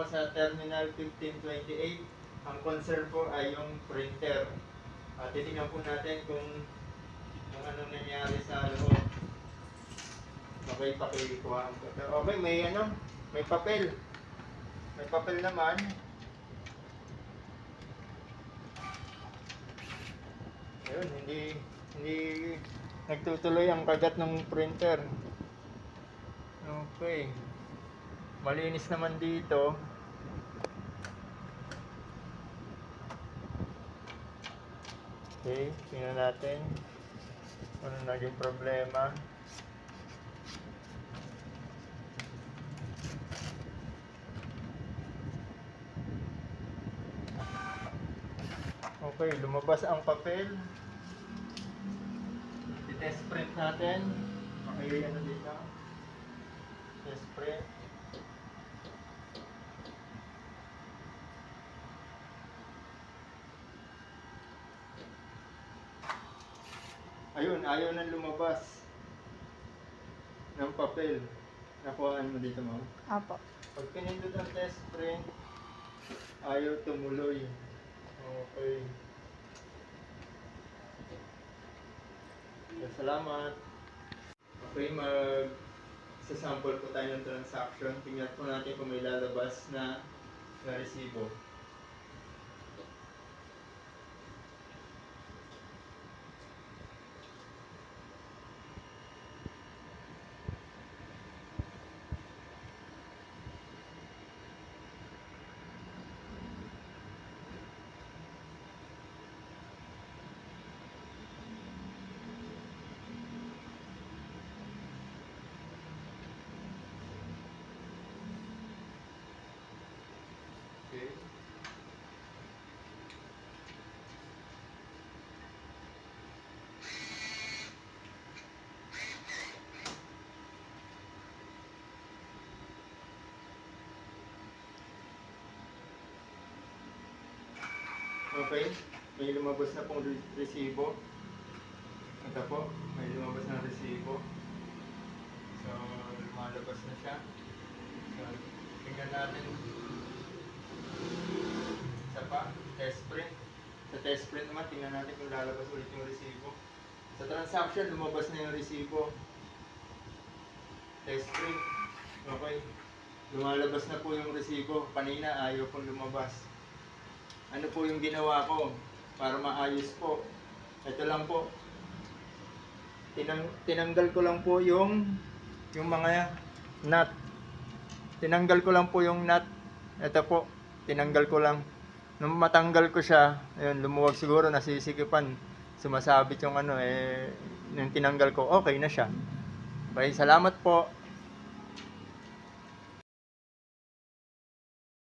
sa terminal 1528. Ang concern po ay yung printer. Titingnan po natin kung ano nangyari sa loob. Okay, pakikuha ko. Okay, may papel. May papel naman. Ayun, hindi nagtutuloy ang kagat ng printer. Okay. Malinis naman dito. Okay, tingnan natin ano naging problema. Okay, lumabas ang papel. I-test print natin. Okay, ano dito? Test print. Ayun, ayaw nang lumabas ng papel. Nakuhaan mo dito, ma'am? Apo. Pag pinindot ang test print, ayaw tumuloy. Okay. Salamat. Okay, mag-sample po tayo ng transaction. Tingnan po natin kung may lalabas na resibo. Okay. Okay, may lumabas na pong resibo. Ito po, may lumabas na resibo. So, lumalabas na siya. So, tingnan natin. Isa pa, test print. Sa test print naman, tingnan natin kung lalabas ulit yung resibo. Sa transaction, lumabas na yung resibo. Test print. Okay. Lumalabas na po yung resibo. Kanina, ayaw pong lumabas. Ano po yung ginawa ko para maayos po? Ito lang po. Tinanggal ko lang po yung mga nut. Tinanggal ko lang po yung nut. Ito po, tinanggal ko lang. Nung matanggal ko siya, ayun, lumuwag siguro, nasisikipan. Sumasabit yung yung tinanggal ko, okay na siya. Okay, salamat po.